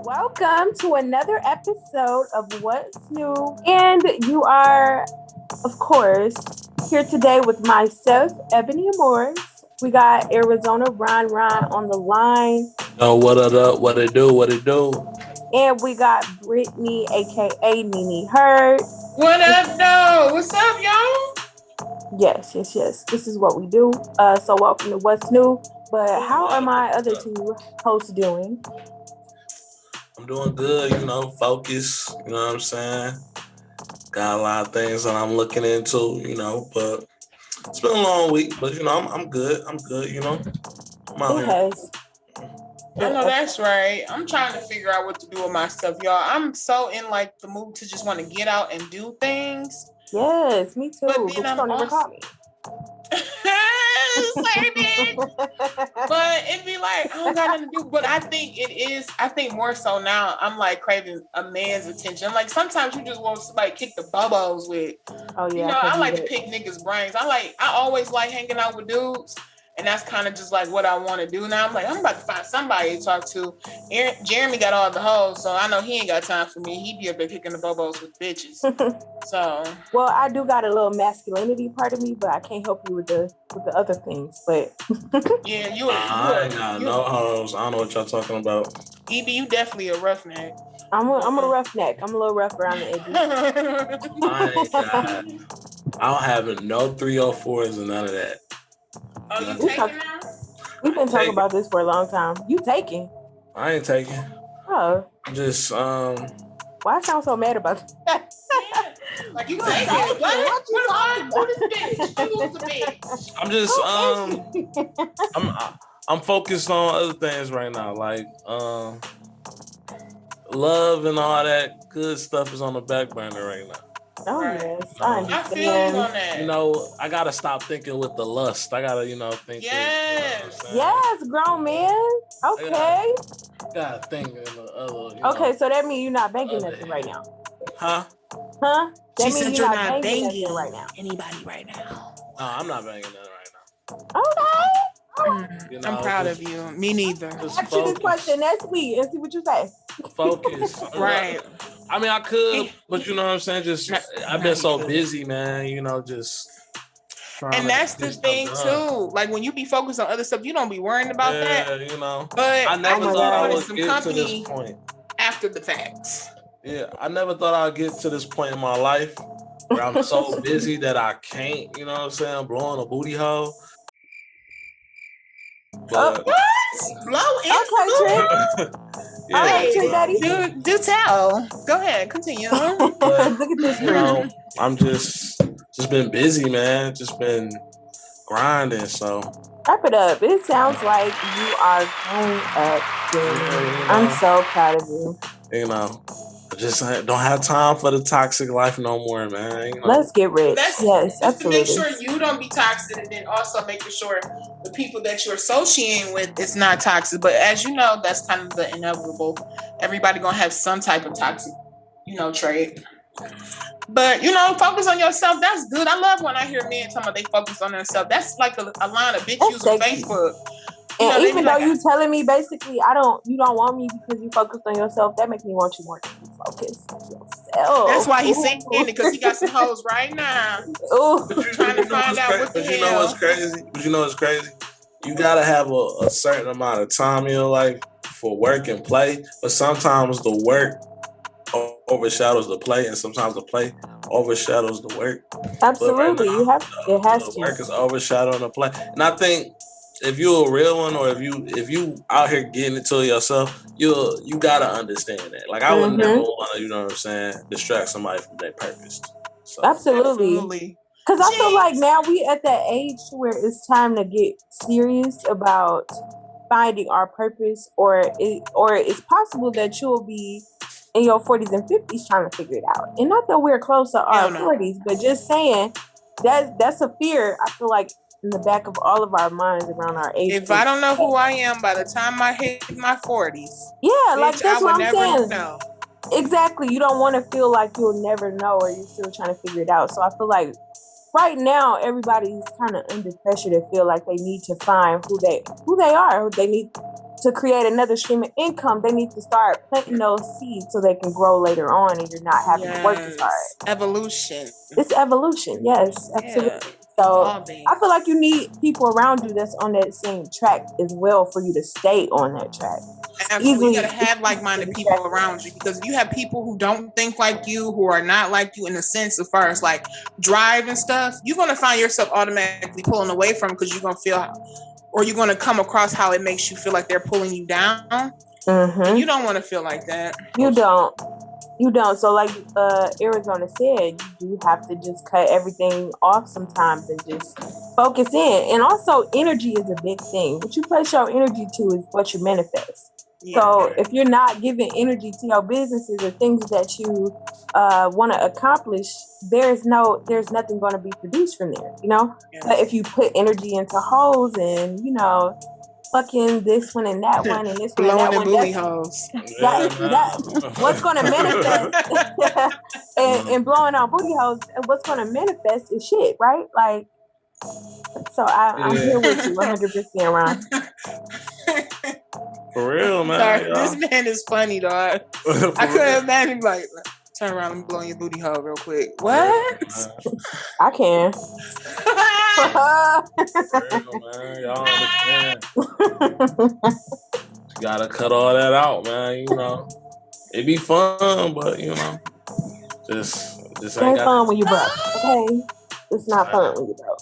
Welcome to another episode of What's New. And you are, of course, here today with myself, Beautiful Amorz. We got Arizona Ron on the line. Oh, what up? What it do? And we got Brittany, aka Nenehurd. What up, though? What's up, y'all? Yes. This is what we do. So welcome to What's New. But how are my other two hosts doing? I'm doing good, focus, you know what I'm saying? Got a lot of things that I'm looking into, but it's been a long week, but I'm good, I'm out It here. has. I know that's right. I'm trying to figure out what to do with myself, y'all. I'm so in the mood to just want to get out and do things. Yes, me too. But But then you I'm don't ever also- call me. But it'd be like, I don't got nothing to do. But I think more so now, I'm craving a man's attention. I'm sometimes you just want somebody to kick the bubbles with. Oh yeah. I like to pick niggas' brains. I always like hanging out with dudes. And that's kind of just what I want to do now. I'm about to find somebody to talk to. Jeremy got all the hoes, so I know he ain't got time for me. He be up there kicking the bobos with bitches. So, well, I do got a little masculinity part of me, but I can't help you with the other things. But yeah, I ain't got no hoes. I don't know what y'all talking about. EB, you definitely a roughneck. I'm a roughneck. I'm a little rough around the edges. I don't have no 304s and none of that. Oh, you taking now? We've been talking about this for a long time. You taking? I ain't taking. Oh. Just Why I sound so mad about that? Yeah. You taking? What you talking about? Who's the bitch? I'm just I'm focused on other things right now, love and all that good stuff is on the back burner right now. Oh right. Yes, I feel you on that. I gotta stop thinking with the lust. I gotta, think. Yes. Yes, grown man. Okay. Gotta think in the other. Okay, so that means you're not banking nothing right now. Huh? Huh? That She means said you're you're not not banging banging nothing right now. anybody right now. No, I'm not banging that right Okay. now. I'm proud of you. Me neither. Ask you this question next week and see what you say. Focus. Right. I mean, I could, but you know what I'm saying? Just, I've been so busy, man, just. And that's the thing, too. When you be focused on other stuff, you don't be worrying about that. Yeah, But I never thought I would some get company to this point. after the facts. Yeah, I never thought I'd get to this point in my life where I'm so busy that I can't, you know what I'm saying, I'm blowing a booty hole. But, what? Blow it? Okay, Trick. Yeah, all right, Trick Daddy. Do tell. Go ahead, continue. Look at this. I'm just been busy, man. Just been grinding, so. Wrap it up. It sounds like you are growing up. I'm so proud of you. I just don't have time for the toxic life no more, man. Let's get rich. Yes, absolutely. To make sure you don't be toxic, and then also making sure the people that you're associating with is not toxic. But as you know, that's kind of the inevitable. Everybody gonna have some type of toxic, trait. But focus on yourself. That's good. I love when I hear men talking about they focus on themselves. That's like a line of bitch use on Facebook. And even though you telling me basically you don't want me because you focused on yourself, that makes me want you more to focus on yourself. That's why he's saying it, because he got some hoes right now. Ooh. Trying to find out what the hell. You know what's crazy? You gotta have a certain amount of time in your life for work and play, but sometimes the work overshadows the play, and sometimes the play overshadows the work. Absolutely, it has to. The work is overshadowing the play, and I think if you're a real one, or if you out here getting it to yourself, you gotta understand that. I would never want to, distract somebody from their purpose. So. Absolutely. Because I feel like now we at that age where it's time to get serious about finding our purpose, or it's possible that you'll be in your 40s and 50s trying to figure it out. And not that we're close to our 40s, but just saying that's a fear, I feel like, in the back of all of our minds around our age. If I don't know who I am by the time I hit my 40s, bitch, that's what I'm saying. Know. Exactly. You don't want to feel like you'll never know, or you're still trying to figure it out. So I feel like right now everybody's kind of under pressure to feel like they need to find who they are. They need to create another stream of income, they need to start planting those seeds so they can grow later on, and you're not having to work as hard. Evolution. It's evolution, yes, absolutely. Yeah. So I feel like you need people around you that's on that same track as well for you to stay on that track. Absolutely. You gotta have like-minded people around you, because if you have people who don't think like you, who are not like you in the sense of far as like drive and stuff, you're gonna find yourself automatically pulling away from, because you're gonna feel, or you're gonna come across how it makes you feel like they're pulling you down. Mm-hmm. You don't want to feel like that. You don't. So like Arizona said, you do have to just cut everything off sometimes and just focus in. And also energy is a big thing. What you place your energy to is what you manifest. Yeah. So if you're not giving energy to your businesses or things that you want to accomplish, there's nothing going to be produced from there, you know? Yeah. But if you put energy into holes and, you know, fucking this one and that one and this one and that one, booty holes. What's going to manifest and blowing on booty holes, what's going to manifest is shit, right? Like, so I'm here with you 100%, Ron. For real, man. Sorry, this man is funny, dog. I couldn't imagine like turn around and blow your booty hole real quick. What? I can. For real, man. Y'all understand. You gotta cut all that out, man. You know, it be fun, but you know, just ain't fun when you broke. Okay, it's not fun when you broke.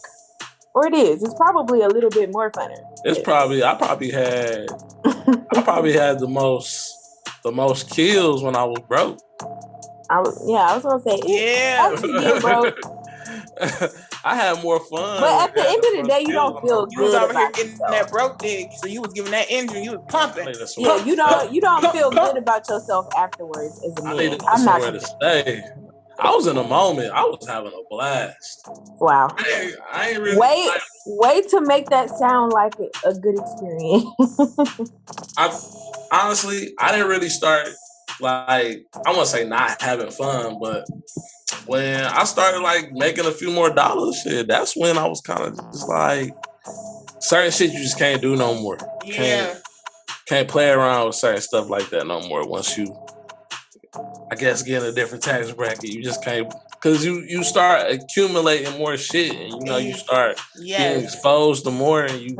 Or it is. It's probably a little bit more funner. I probably had the most kills when I was broke. I was gonna say broke. I had more fun. But at the end of the day, you don't feel good. You was over here getting that broke dick, so you was giving that engine, you was pumping. Yeah, you don't feel good about yourself afterwards as a man. I'm not to stay. I was in a moment. I was having a blast. Wow. I ain't really wait to make that sound like a good experience. I didn't really start like, I won't say not having fun, but when I started like making a few more dollars, shit, that's when I was kind of just like, certain shit you just can't do no more. Yeah. Can't play around with certain stuff like that no more. Once you, I guess, get in a different tax bracket, you just can't, because you start accumulating more shit, and you know you start getting exposed to more, and you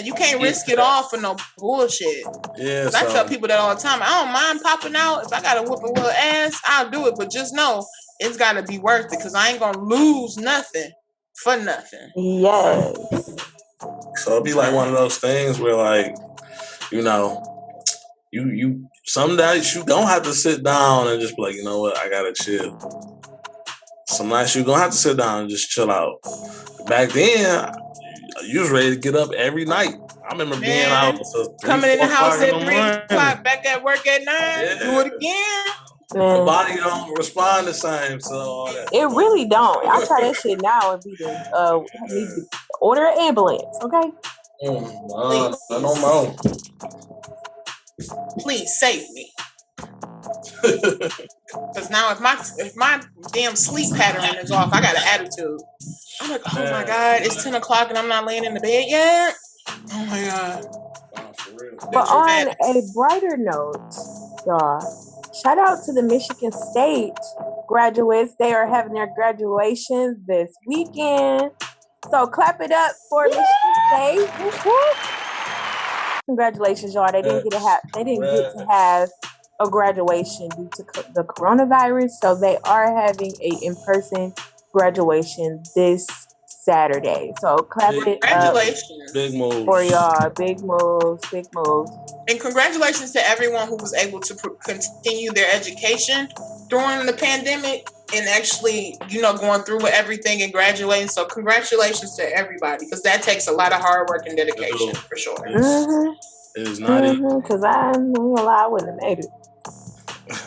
you can't risk it all for no bullshit. Yeah, I tell people that all the time. I don't mind popping out. If I gotta whoop a little ass, I'll do it, but just know it's gotta be worth it, because I ain't gonna lose nothing for nothing. Yes. So it'll be like one of those things where, like, you know, you some nights you don't have to sit down and just be like, you know what, I gotta chill. Some nights you gonna have to sit down and just chill out. Back then, you was ready to get up every night. I remember being out coming in the house at 3 o'clock, back at work at 9, do it again. The body don't respond the same, so all that. It really don't. I try that shit now and need to order an ambulance, okay? No more. Please save me. Because now if my damn sleep pattern is off, I got an attitude. I'm like, oh my God, it's 10 o'clock and I'm not laying in the bed yet. Oh my God. Wow, for real. But on a brighter note, y'all, shout out to the Michigan State graduates. They are having their graduation this weekend. So clap it up for Michigan State. Congratulations, y'all. They didn't get to have a graduation due to the coronavirus. So they are having a in-person graduation this Saturday. So clap it up. Big moves for y'all. Big moves. And congratulations to everyone who was able to continue their education during the pandemic and actually, you know, going through with everything and graduating. So congratulations to everybody, because that takes a lot of hard work and dedication for sure. It is not easy. Because I wouldn't have made it.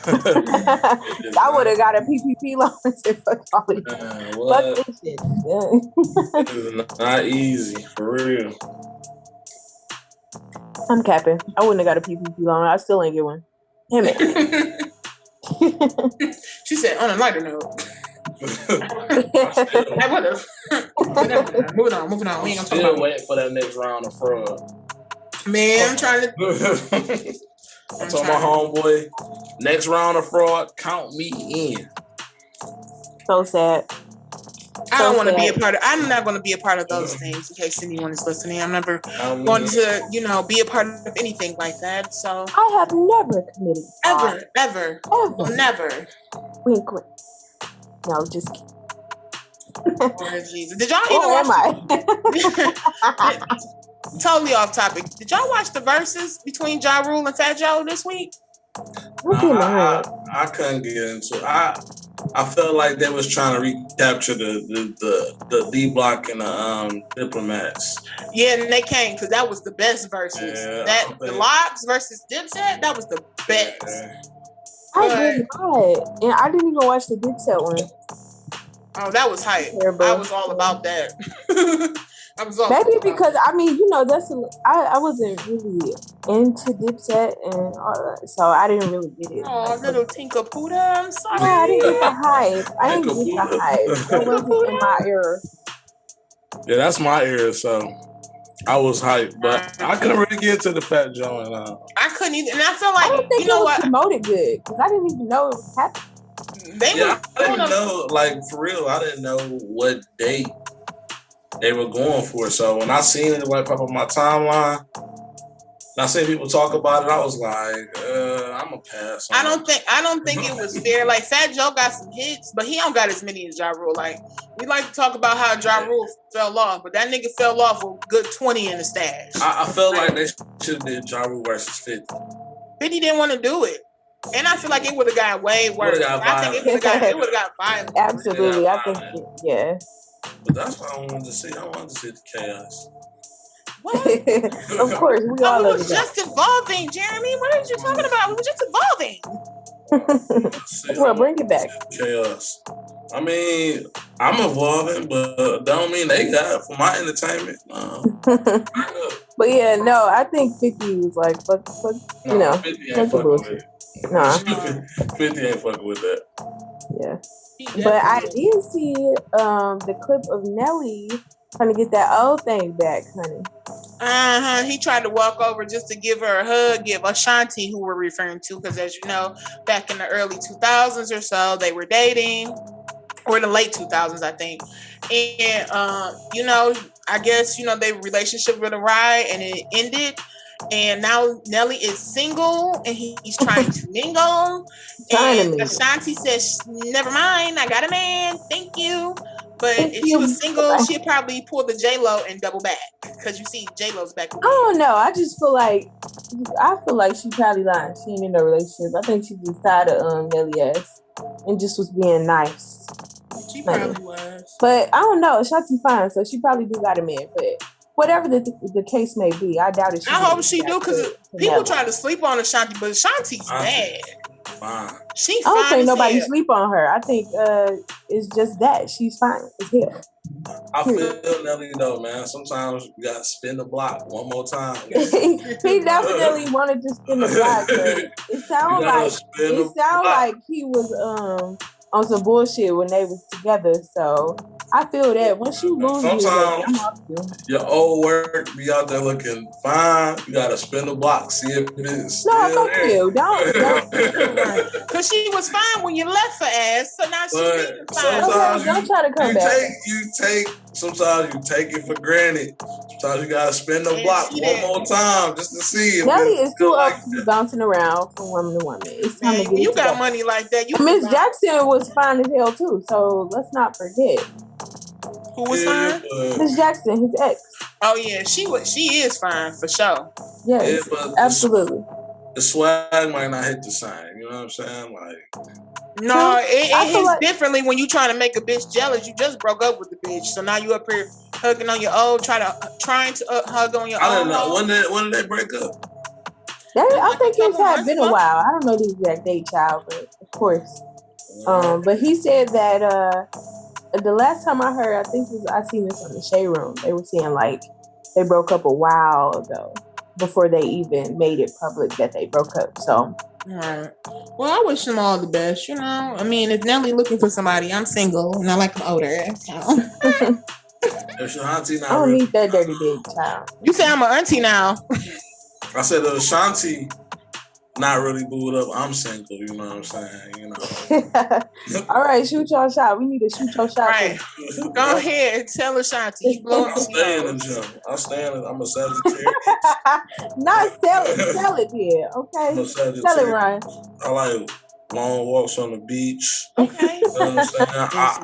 I would have got a PPP loan and fuck all of it. Fuck this shit. It is not easy, for real. I'm capping. I wouldn't have got a PPP loan. I still ain't get one. Damn it. She said, on a lighter note. I would have. Moving on. We ain't gonna talk about waiting for that next round of fraud. Man, I'm trying to. I told my homeboy, next round of fraud, count me in. So sad. I don't want to be a part of. I'm not going to be a part of those things. In case anyone is listening, I'm never going to, be a part of anything like that. So I have never committed fraud. Ever. Never. Wink, wink. No, just kidding. Oh, Jesus. Did y'all even watch? Totally off topic. Did y'all watch the verses between Ja Rule and Fat Joe this week? I couldn't get into it. I felt like they was trying to recapture the D Block and the Diplomats. Yeah, and they came because that was the best verses. Yeah, the Locks versus Dipset, that was the best. Yeah. I did not, and I didn't even watch the Dipset one. Oh, that was hype. Terrible. I was all about that. Maybe because I wasn't really into Dipset and all that, so I didn't really get it. Oh, little Tinker Puda, I'm sorry. Yeah, I didn't get the hype. It wasn't in my era. Yeah, that's my era, so I was hyped, but I couldn't really get to the Fat Joe and I couldn't either, and I feel like I don't think it was promoted good because I didn't even know it was happening. I didn't know, like, for real, I didn't know what date they were going for. So when I seen it like pop up on my timeline, and I seen people talk about it, I was like, I'm gonna pass. I don't think it was fair. Like Fat Joe got some hits, but he don't got as many as Ja Rule. Like we like to talk about how Ja Rule fell off, but that nigga fell off with good 20 in the stash. I felt like they should have did Ja Rule versus 50. 50 didn't want to do it. And I feel like it would have got way worse. I think it would have got violent. Absolutely. I think, yeah. But that's what I wanted to see. I wanted to see the chaos. What? Of course, we all was just evolving, Jeremy. What are you talking about? We were just evolving. Well, bring it back. Chaos. I mean, I'm evolving, but don't mean they got it for my entertainment. No. But yeah, no, I think 50 was like, fuck, you know, 50 ain't fucking with it. Nah. 50 ain't fucking with that. Yeah. But I did see the clip of Nelly trying to get that old thing back, honey. He tried to walk over just to give her a hug, give Ashanti, who we're referring to, because as you know, back in the early 2000s or so, they were dating, or the late 2000s, I think. And, I guess, their relationship went awry and it ended. And now Nelly is single and he's trying to mingle. And Ashanti says, never mind, I got a man. Thank you. But if she was single, she'd probably pull the J-Lo and double back. Because you see J-Lo's back. I don't know. I feel like she probably lying. She ain't in a relationship. I think she just tired of Nelly ass and just was being nice. She probably was. But I don't know. Ashanti fine, so she probably do got a man. But whatever the case may be, I doubt it. I hope she do, because people try to sleep on Ashanti, but Ashanti's bad. Fine. She's fine. I don't think nobody sleep on her. I think it's just that she's fine as hell. I feel Nelly though, man. Sometimes you gotta spin the block one more time. He definitely wanted to spin the block. It sounds like he was on some bullshit when they was together. So I feel that once you lose, sometimes your old work be out there looking fine. You gotta spin the block, see if it is. No, fuck you. Don't. Because she was fine when you left her ass, so now she's fine. Don't try to come back. Sometimes you take it for granted. Sometimes you gotta spin the block one more time just to see if Nelly is too up to be bouncing around from woman to woman. It's time to get you got money like that. Miss Jackson was fine as hell too, so let's not forget. Who was fine? Miss Jackson, his ex. Oh yeah, she is fine for sure. Yes, absolutely. The swag might not hit the same. You know what I'm saying? No, it hits differently when you trying to make a bitch jealous. You just broke up with the bitch, so now you up here hugging on your old, trying to hug on your old. I don't know when did they break up. I think it's had been a while. I don't know the exact date, child, but of course. But he said that the last time I heard, I seen this on the Shade Room. They were saying like they broke up a while ago before they even made it public that they broke up. So. Right. Well, I wish them all the best. I mean, if Nelly looking for somebody, I'm single and I like them older. So. If your auntie now, I don't need that dirty big child. You say I'm an auntie now. I said Ashanti not really booed up. I'm single, you know what I'm saying? You know. All right, shoot your shot. We need to shoot your shot. Right. Go ahead. Tell Ashanti. You blowing I stay in the gym. I'm a Sagittarius. Not sell it here, okay? I'm a Sagittarius. Tell it, Ryan. I like long walks on the beach. Okay. You know what I'm saying?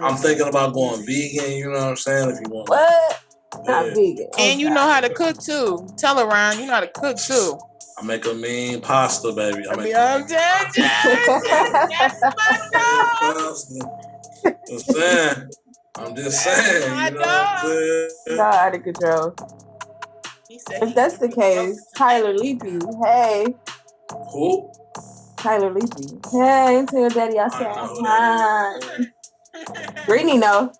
I'm thinking about going vegan, you know what I'm saying? If you want. What? Not vegan. And you know how to cook too. Tell her, Ryan, you know how to cook too. I make a mean pasta, baby. I'm just saying. I'm just saying. You know what I'm saying? Not out of control. If that's the case, Tyler Leapy, hey. Who? Tyler Leapy. Hey, tell your daddy I said hi. Greeny know.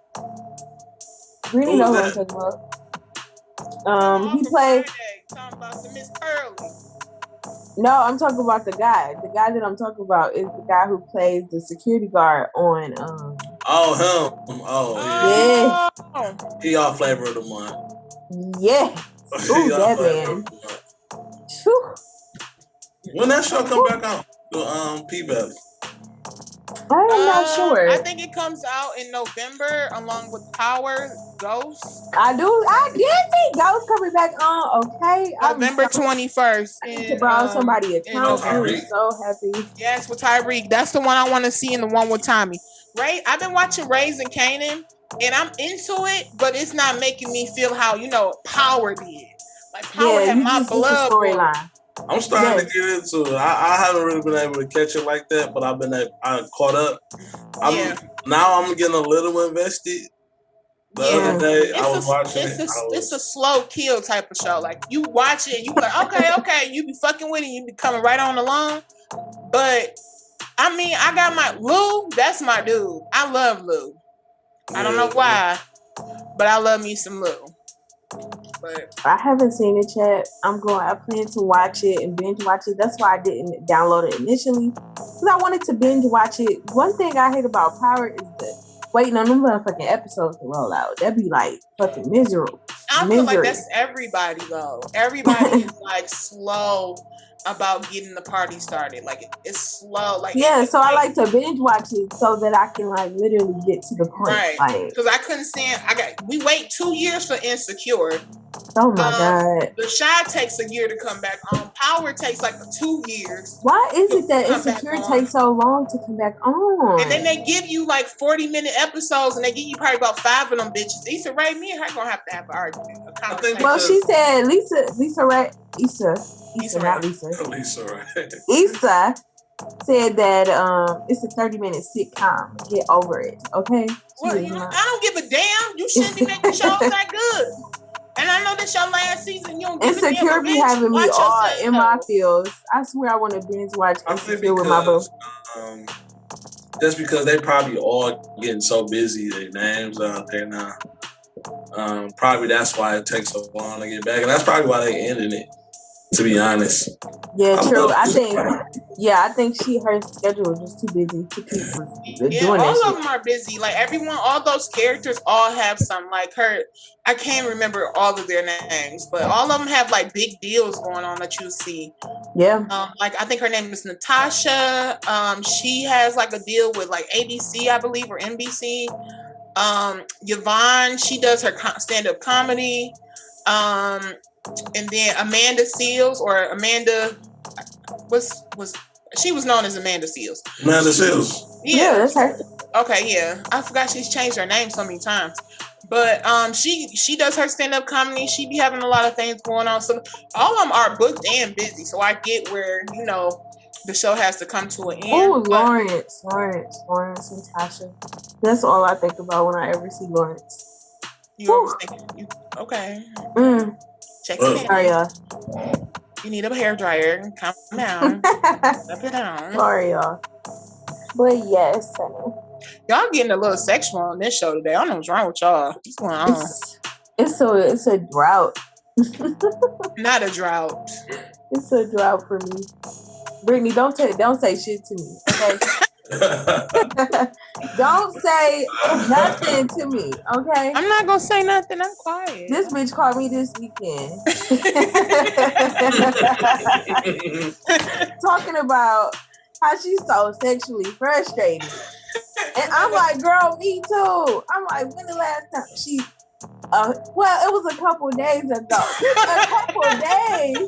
Greeny know who I'm talking about. He played. Talking about some Miss Pearly. No, I'm talking about the guy. The guy that I'm talking about is the guy who plays the security guard on. Oh, him. Oh, yeah. He all flavor of the month. Yeah. Ooh, that man. When that show come back out? The P-Belly. I'm not sure. I think it comes out in November along with Power Ghost. I did see Ghost coming back on. Okay. November 21st. I need to borrow somebody account. I'm so happy. Yes, with Tyreek. That's the one I want to see, and the one with Tommy. Ray, I've been watching Raising Kanan, and I'm into it, but it's not making me feel how, Power did. Like Power had my blood. Storyline. I'm starting to get into it. I haven't really been able to catch it like that, but I caught up. Now I'm getting a little invested. The other day I was watching it. It's a slow kill type of show. Like you watch it, you be like, okay, you be fucking with it, you be coming right on along. But I mean, I got my Lou. That's my dude. I love Lou. I don't know why, but I love me some Lou. But I haven't seen it yet. I plan to watch it and binge watch it. That's why I didn't download it initially, because I wanted to binge watch it. One thing I hate about Power is waiting on them motherfucking episodes to roll out. That'd be like fucking miserable. I feel like that's everybody though. Everybody is like slow about getting the party started. Like it's slow. Like so I like to binge watch it so that I can like literally get to the point. Right. Because I couldn't stand. We wait 2 years for Insecure. Oh my God. The Shy takes a year to come back on. Power takes like 2 years. Why is it that Insecure takes so long to come back on? And then they give you like 40-minute episodes, and they give you probably about 5 of them bitches. Issa Rae, me and her gonna have to have an argument. Well, she said Issa Rae said that it's a 30-minute sitcom. Get over it, okay? Well, I don't give a damn. You shouldn't be making shows that good. And I know this your last season. You don't give Insecure be having me all in my feels. I swear I want to binge watch Insecure with my boo. Just because they probably all getting so busy, their names out there now. Probably that's why it takes so long to get back, and that's probably why they ended it. To be honest. Yeah, true. I think her schedule is just too busy to keep doing that. All of them are busy. Like all those characters all have some, like her. I can't remember all of their names, but all of them have like big deals going on that you see. Yeah. Like I think her name is Natasha. She has like a deal with like ABC, I believe, or NBC. Yvonne, she does her stand-up comedy. And then Amanda Seals, or Amanda she was known as Amanda Seals. Amanda Seals. Yeah, that's her. Okay, yeah. I forgot she's changed her name so many times. But she does her stand-up comedy. She be having a lot of things going on. So all of them are booked and busy. So I get where, the show has to come to an end. Oh, Lawrence and Tasha. That's all I think about when I ever see Lawrence. You always think, okay. Check it out. Sorry, y'all. You need a hairdryer. Calm down. Up it down. Sorry, y'all. But yes, y'all getting a little sexual on this show today. I don't know what's wrong with y'all. What's going on? It's a drought. Not a drought. It's a drought for me. Brittany, don't say shit to me. Okay. Don't say nothing to me, okay? I'm not gonna say nothing. I'm quiet. This bitch called me this weekend. Talking about how she's so sexually frustrated. And I'm like, girl, me too. I'm like, when the last time she well, it was a couple days ago. A couple days.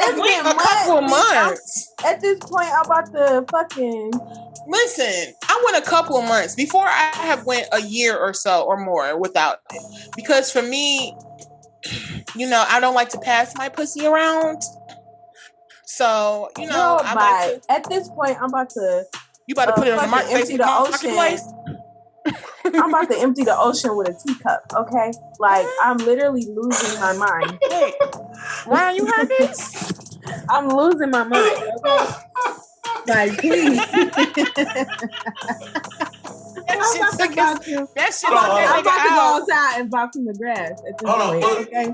It's been a couple months. At this point, I'm about to fucking listen. I went a couple of months before I have went a year or so or more without it, because for me, I don't like to pass my pussy around. So at this point, I'm about to. You about to put it on the empty the ocean. I'm about to empty the ocean with a teacup, okay? Like, I'm literally losing my mind. Wait, Ryan, you heard this? I'm losing my mind, okay? Like, please. I'm about to go outside and box in the grass at this point, okay?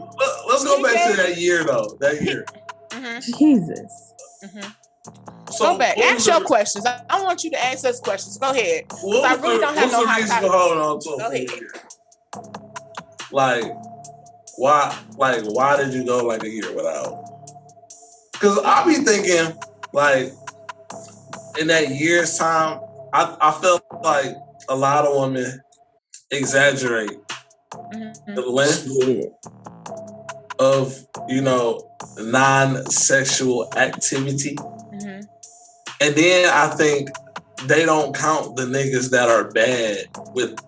Let's go back to that year, though. That year. Mm-hmm. Jesus. Mm-hmm. So go back. Ask your questions. I want you to ask us questions. Go ahead. I really don't have no hot topic. Hold on to go ahead. Why did you go like a year without? Because I be thinking, like, in that year's time, I felt like a lot of women exaggerate the length of, non-sexual activity. And then I think they don't count the niggas that are bad with,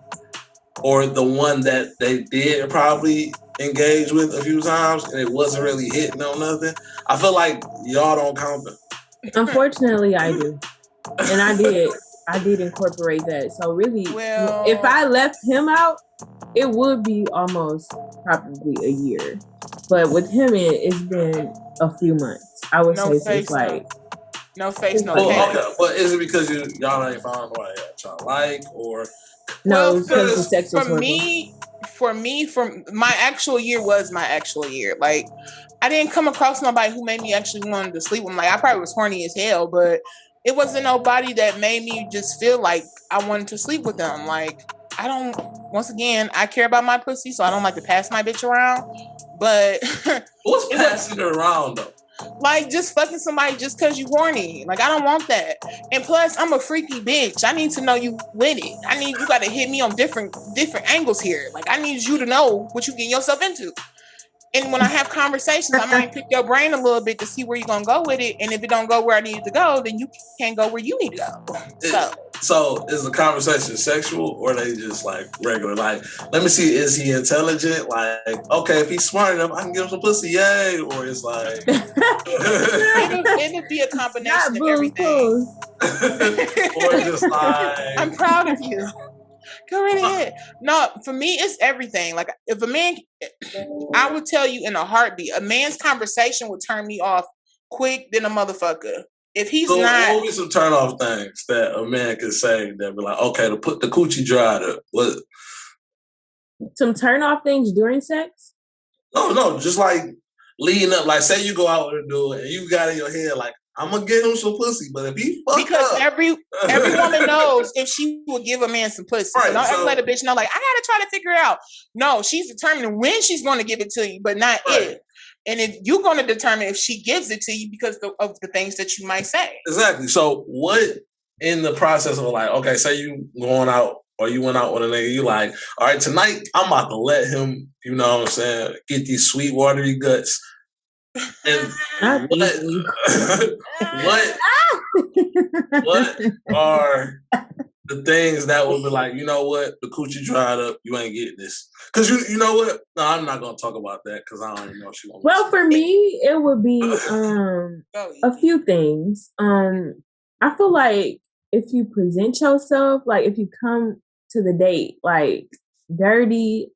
or the one that they did probably engage with a few times and it wasn't really hitting on nothing. I feel like y'all don't count them. Unfortunately, I do. And I did incorporate that. So really, if I left him out, it would be almost probably a year. But with him, it's been a few months. I would say it's like... No face, no case. Okay. But is it because y'all ain't found nobody that y'all like, or no? Because the sex was for me, my actual year was my actual year. Like, I didn't come across nobody who made me actually want to sleep with them. Like, I probably was horny as hell, but it wasn't nobody that made me just feel like I wanted to sleep with them. Like, once again, I care about my pussy, so I don't like to pass my bitch around. But what's passing it around though? Like, just fucking somebody just because you horny. Like, I don't want that. And plus, I'm a freaky bitch. I need to know you with it. You got to hit me on different angles here. Like, I need you to know what you getting yourself into. And when I have conversations, I might pick your brain a little bit to see where you're going to go with it. And if it don't go where I need it to go, then you can't go where you need to go. So is the conversation sexual, or they just like regular? Like, let me see, is he intelligent? Like, okay, if he's smart enough, I can give him some pussy, yay. Or it's like... it'll be a combination of everything. Or just like... I'm proud of you. Go right ahead. No, for me, it's everything. Like, if a man, I would tell you in a heartbeat, a man's conversation would turn me off quick than a motherfucker. If he's not... What would be some turn off things that a man could say that be like, okay, to put the coochie dried up? What? Some turn off things during sex? No, just like leading up. Like, say you go out with a dude and you got in your head like, I'm gonna get him some pussy, but if he every woman knows if she will give a man some pussy. Right, so don't ever let a bitch know, like, I gotta try to figure it out. No, she's determining when she's going to give it to you, but not if. And if you're going to determine if she gives it to you because of the things that you might say. Exactly. So what in the process of like, okay, say you going out or you went out with a nigga, you like, all right, tonight I'm about to let him, you know what I'm saying, get these sweet watery guts. And what are the things that would be like, you know what, the coochie dried up, you ain't getting this? Because you know what? No, I'm not gonna talk about that because I don't even know if she wants. Well, for me, it would be a few things. I feel like if you present yourself, like if you come to the date like dirty,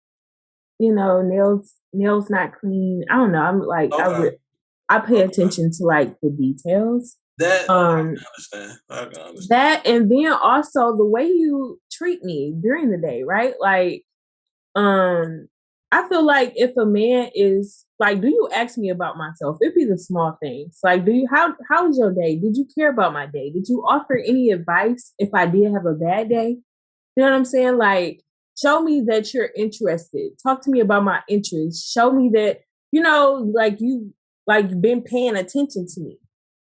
nails not clean. I don't know. I'm like, okay. I pay attention to like the details. That I can understand. That, and then also the way you treat me during the day, right? Like, I feel like if a man is like, do you ask me about myself? It'd be the small things. Like, how was your day? Did you care about my day? Did you offer any advice if I did have a bad day? You know what I'm saying? Like, show me that you're interested. Talk to me about my interests. Show me that, like you been paying attention to me,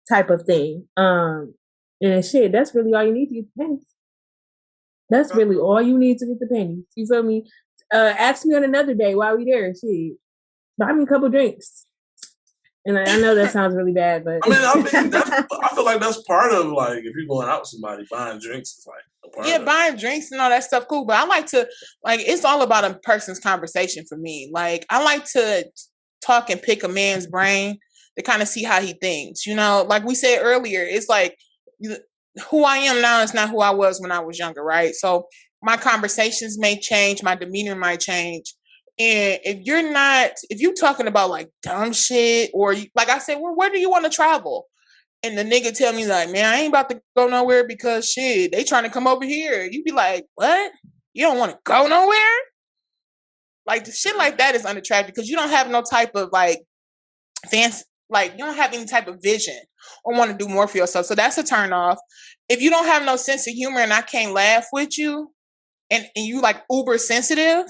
type of thing. And shit, that's really all you need to get the pennies. That's really all you need to get the pennies. You feel me? Ask me on another day while we there. Shit, buy me a couple drinks. And I know that sounds really bad, but I feel like that's part of, like, if you're going out with somebody, buying drinks is like a part of it. Buying drinks and all that stuff, cool. But I like to, like, it's all about a person's conversation for me. Like, I like to talk and pick a man's brain to kind of see how he thinks. Like we said earlier, it's like who I am now is not who I was when I was younger, right? So my conversations may change, my demeanor might change. And if you're talking about like dumb shit, or like I said, where do you want to travel? And the nigga tell me like, man, I ain't about to go nowhere because shit, they trying to come over here. You be like, what? You don't want to go nowhere? Like, the shit like that is unattractive because you don't have no type of like fancy, like you don't have any type of vision or want to do more for yourself. So that's a turn off. If you don't have no sense of humor and I can't laugh with you and you like uber sensitive,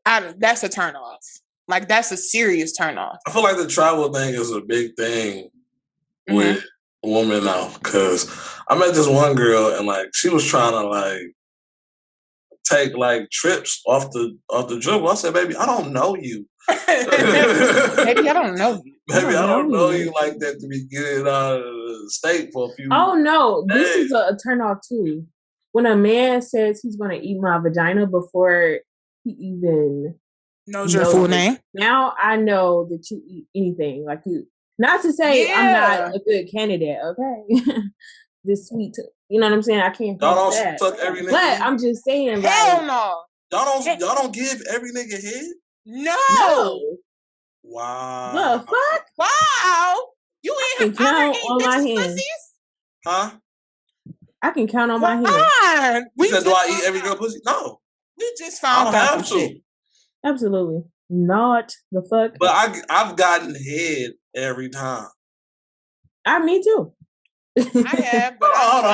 that's a turn off. Like, that's a serious turn off. I feel like the travel thing is a big thing with women now, because I met this one girl and like she was trying to like take like trips off the dribble. I said, baby, I don't know you. Maybe I don't know you. Maybe I don't know you like that to be getting out of the state for a few Oh no, days. This is a turn off too. When a man says he's going to eat my vagina before he even knows your full name. Now I know that you eat anything. Like, you, not to say I'm not a good candidate, okay? This sweet, you know what I'm saying? I can't. Y'all don't suck every nigga. But I'm just saying, hell no. Y'all don't give every nigga head. No. Wow. The fuck? Wow. You ain't count on my hands. Huh? I can count on my hands. You said, do I eat every girl pussy? No. We just found out some shit. Absolutely not. The fuck. But I've gotten head every time. Me too. I have, but hold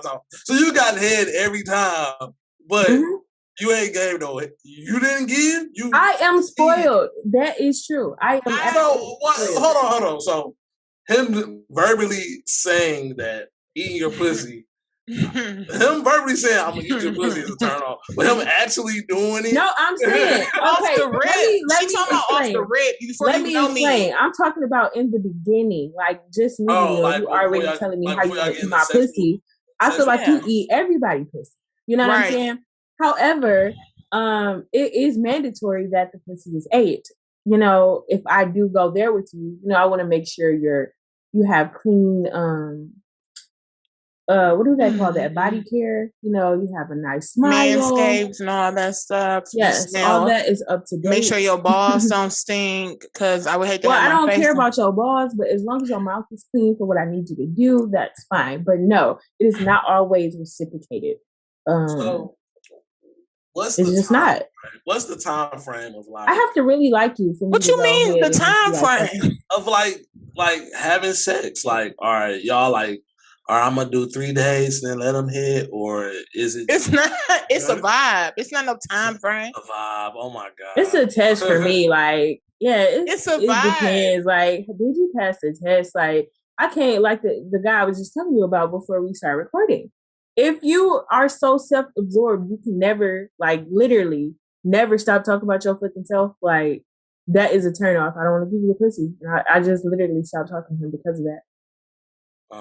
on. So you got head every time, but you ain't gave no. You didn't give. I am spoiled. That is true. I am. So what? Hold on. So him verbally saying that eating your pussy. Him verbally saying I'm gonna eat your pussy is a turn off, but him actually doing it. No, I'm saying okay. Off the rip. Let me talking about off the rip. Let me explain. I'm talking about in the beginning, like just me. Like, you already telling me how you eat my pussy. I feel like you eat everybody pussy. You know what I'm saying? However, it is mandatory that the pussy is ate. If I do go there with you, I want to make sure you have clean. What do they call that? Body care. You have a nice smile, manscapes and all that stuff. Yes, all that is up to date. Make sure your balls don't stink, because I would hate to. Well, I don't care about your balls, but as long as your mouth is clean for what I need you to do, that's fine. But no, it is not always reciprocated. So, what's it's not. What's the time frame of life? I have to really like you. For me what you mean the time frame of like having sex? Like, all right, y'all like. Or I'm gonna do 3 days and then let them hit, or is it? It's not. It's a vibe. It's not no time frame. A vibe. Oh my god. It's a test for me. Like, yeah, it's a vibe. It depends. Like, did you pass the test? Like, I can't. Like the guy I was just telling you about before we start recording. If you are so self-absorbed, you can never, like, literally, never stop talking about your fucking self. Like, that is a turn off. I don't want to give you a pussy. I just literally stopped talking to him because of that.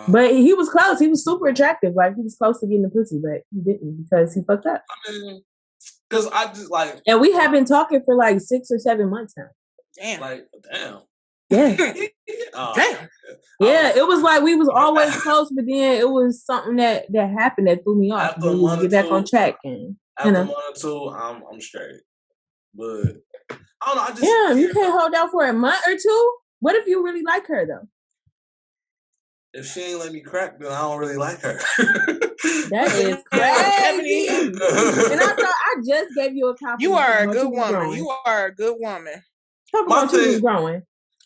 But he was close. He was super attractive. Like, he was close to getting the pussy, but he didn't because he fucked up. I mean, because I just like. And we have been talking for like 6 or 7 months now. Damn. Like, damn. Yeah. Damn. Yeah, it was like we was always close, but then it was something that happened that threw me off. After we get back on track, and after 1 or 2, I'm straight. But I don't know. I just you can't hold out for a month or 2. What if you really like her though? If she ain't let me crack, then I don't really like her. That is crazy. And I thought I just gave you a compliment. You are a good woman. You are a good woman. Talk about you was growing.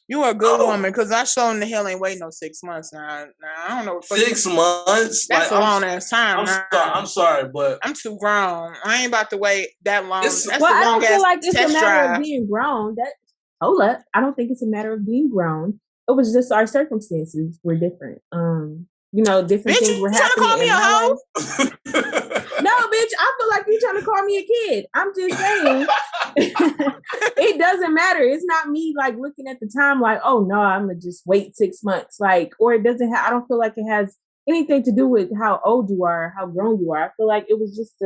You are a good woman because I shown the hell ain't waiting no 6 months now. I don't know. 6 months? That's a long ass time. I'm sorry, but I'm too grown. I ain't about to wait that long. That's well, I don't feel like it's a matter of being grown. Hold up. I don't think it's a matter of being grown. It was just our circumstances were different. Different things were happening in my life. No, bitch, I feel like you're trying to call me a kid. I'm just saying it doesn't matter. It's not me like looking at the time like, oh no, I'm gonna just wait 6 months. Like, or it doesn't I don't feel like it has anything to do with how old you are, how grown you are. I feel like it was just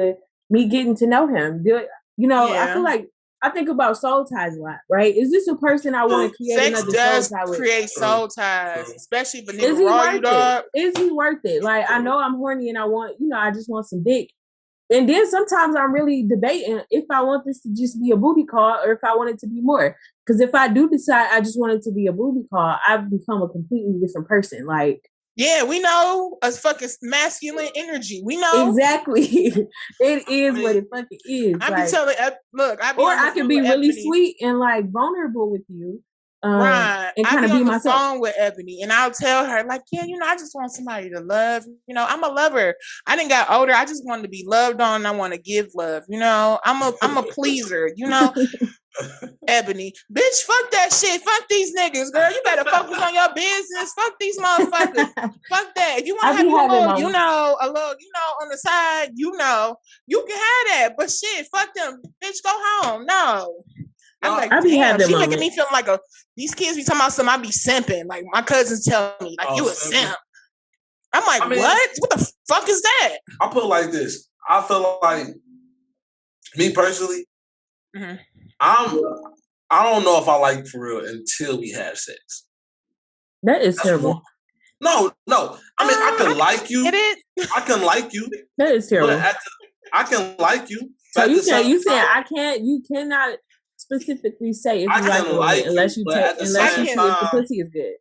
me getting to know him. I feel like I think about soul ties a lot, right? Is this a person I want to create another soul tie with? Create soul ties, especially if a nigga raw you, dog. Is he worth it? Like, I know I'm horny and I want, I just want some dick. And then sometimes I'm really debating if I want this to just be a booty call or if I want it to be more. Because if I do decide I just want it to be a booty call, I've become a completely different person. Like, yeah, we know a fucking masculine energy. We know exactly. It is what it fucking is. I be telling, look, I can be really sweet and like vulnerable with you. Right. And kind of be myself. Phone with Ebony, and I'll tell her like, yeah, I just want somebody to love. I'm a lover. I didn't got older. I just wanted to be loved on. And I want to give love. I'm a pleaser. Ebony, bitch, fuck that shit. Fuck these niggas, girl. You better focus on your business. Fuck these motherfuckers. Fuck that. If you want to have a little, on the side, you can have that. But shit, fuck them, bitch. Go home. No. I'm like, damn, she making me feel like these kids be talking about something. I be simping. Like my cousins tell me, like you a simp. I'm like, what? What the fuck is that? I'll put it like this. I feel like me personally, I don't know if I like you for real until we have sex. That's terrible. No. I mean, I can like you. It is. I can like you. That is terrible. I can like you. So you said I can't. You cannot specifically say if you like it unless you see if the pussy is good.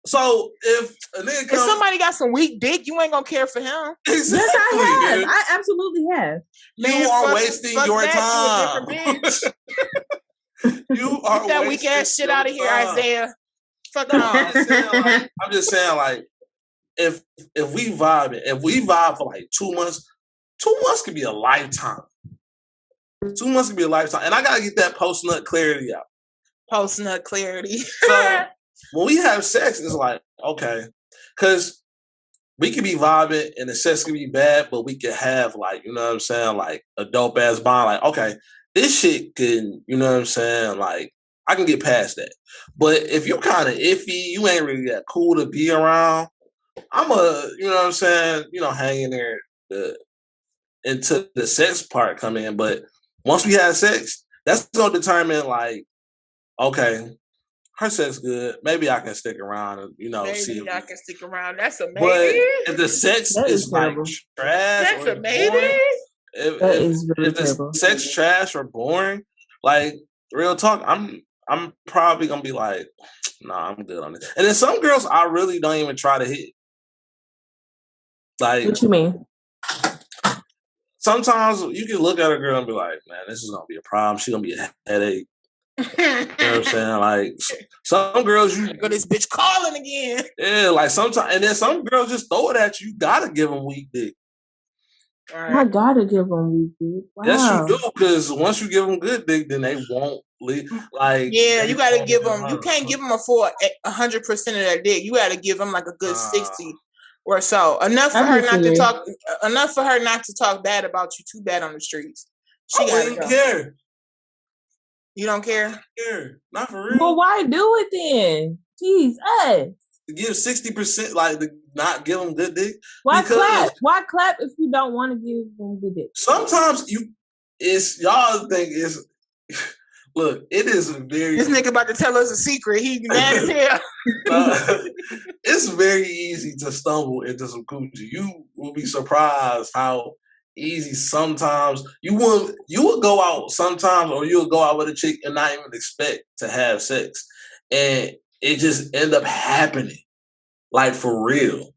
So if a nigga if somebody got some weak dick, you ain't gonna care for him. Exactly, yes, I have. I absolutely have. You are wasting your time. You are get that weak ass shit out of here, Isaiah. Fuck on. I'm just saying, like, if we vibe for like 2 months, 2 months could be a lifetime. 2 months could be a lifetime, and I gotta get that post nut clarity out. Post nut clarity. So when we have sex, it's like, okay, because we could be vibing and the sex can be bad, but we could have like, you know what I'm saying, like a dope ass bond. Like, okay, this shit can, you know what I'm saying, like I can get past that. But if you're kind of iffy, you ain't really that cool to be around. I'm you know what I'm saying, hang in there until the sex part come in. But once we have sex, that's gonna determine like, okay, her sex good. Maybe I can stick around and see. Maybe I can stick around. That's amazing. But if the sex is like trash, that's amazing. If the sex trash or boring, like real talk, I'm probably gonna be like, nah, I'm good on this. And then some girls I really don't even try to hit. Like, what you mean? Sometimes you can look at a girl and be like, man, this is gonna be a problem. She's gonna be a headache. You know what I'm saying? Like some girls, got this bitch calling again. Yeah, like sometimes, and then some girls just throw it at you. You gotta give them weak dick. Right. I gotta give them weak dick. Wow. Yes, you do, because once you give them good dick, then they won't leave. Like, yeah, you gotta give them. You can't give them a full 100% of that dick. You gotta give them like a good 60 or so. Enough for her not to talk. Enough for her not to talk bad about you too bad on the streets. She doesn't care. You don't care? Not for real. Well, why do it then? Jesus. To give 60%, like to not give them good dick. Why clap? Why clap if you don't want to give them good dick? Sometimes y'all think it's. Look, it is very. This nigga about to tell us a secret. He mad as hell. It's very easy to stumble into some coochie. You will be surprised how easy sometimes you would go out sometimes, or you'll go out with a chick and not even expect to have sex, and it just end up happening, like for real.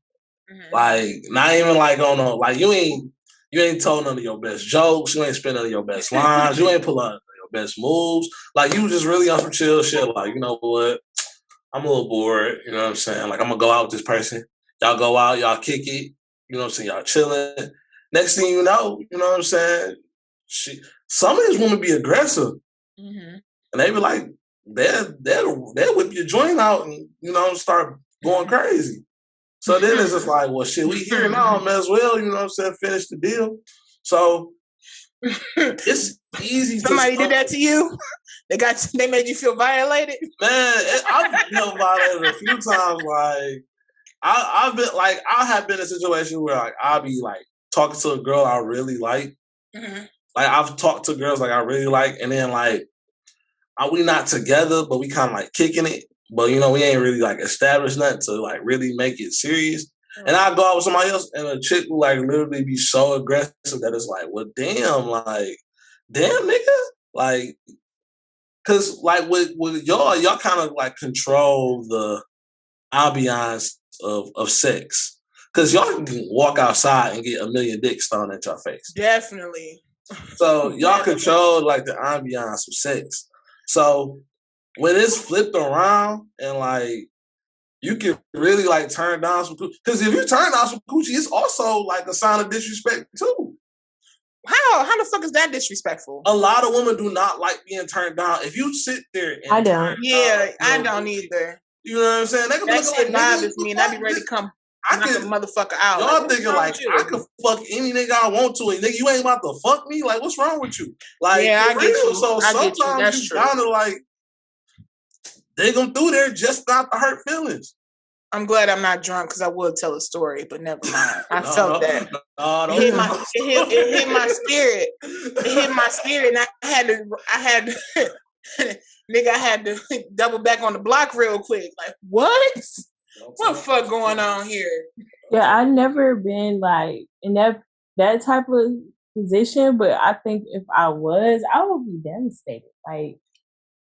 Like, not even like on a, like, you ain't told none of your best jokes, you ain't spent none of your best lines, you ain't pull out your best moves. Like, you just really on some chill shit. Like, you know what? I'm a little bored, you know what I'm saying? Like, I'm gonna go out with this person. Y'all go out, y'all kick it, you know what I'm saying? Y'all chilling. Next thing you know what I'm saying? Some of these women be aggressive. And they be like, they'll whip your joint out and, you know, start going crazy. So then it's just like, well, shit, we here now, might as well, you know what I'm saying, finish the deal. So it's easy. Somebody did that to you? They made you feel violated? Man, I've felt violated a few times. Like, I have been in a situation where like I'll be like talking to a girl I really like. Like, I've talked to girls like I really like, and then like we not together, but we kind of like kicking it. But, you know, we ain't really, like, established nothing to, like, really make it serious. And I go out with somebody else, and a chick will, like, literally be so aggressive that it's like, well, damn, nigga. Like, because, like, with y'all kind of, like, control the ambiance of sex. Because y'all can walk outside and get a million dicks thrown at your face. Definitely. So y'all control, like, the ambiance of sex. So when it's flipped around and like you can really like turn down some coochie, because if you turn down some coochie, it's also like a sign of disrespect too. How the fuck is that disrespectful? A lot of women do not like being turned down. If you sit there and I don't. I don't either. You know what I'm saying? That shit bothers me, and I be ready to come knock a motherfucker out. Y'all thinking like I can fuck any nigga I want to, and nigga, you ain't about to fuck me? Like, what's wrong with you? Like, yeah, I get you. So sometimes you gotta like dig them through there just not to hurt feelings. I'm glad I'm not drunk because I would tell a story, but never mind. I felt that. It hit my spirit. It hit my spirit, and I had to double back on the block real quick. Like, what? What the fuck going on here? Yeah, I've never been like in that type of position, but I think if I was, I would be devastated. Like,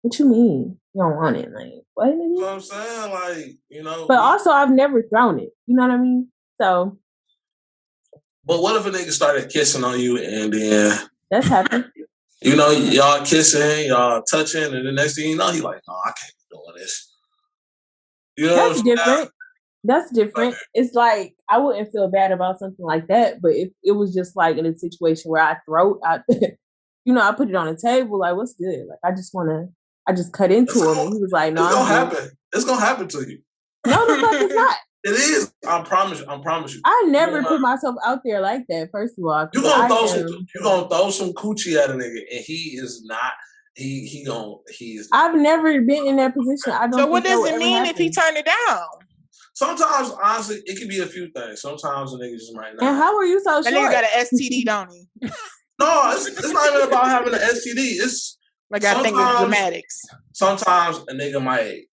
what you mean? You don't want it? Like, what? You know what I'm saying? Like, you know. But also, I've never thrown it. You know what I mean? So. But what if a nigga started kissing on you and then. That's happened. You know, y'all kissing, y'all touching, and the next thing you know, he like, no, I can't be doing this. You know That's different. That's different. It's like, I wouldn't feel bad about something like that, but if it was just like in a situation where I I put it on the table, like, what's good? Like, I just cut into him, and he was like, no, it's gonna happen. It's gonna happen to you. No, the fuck it's not. It is. I promise you. I never put myself out there like that, first of all. You gonna throw some coochie at a nigga, and he is not. He's. I've never been in that position. I don't. So what does it mean if he turned it down? Sometimes, honestly, it could be a few things. Sometimes a nigga just might not. And how are you so sure? That nigga got an STD, don't he? No, it's not even about having an STD. It's like, I think it's dramatics. Sometimes a nigga might.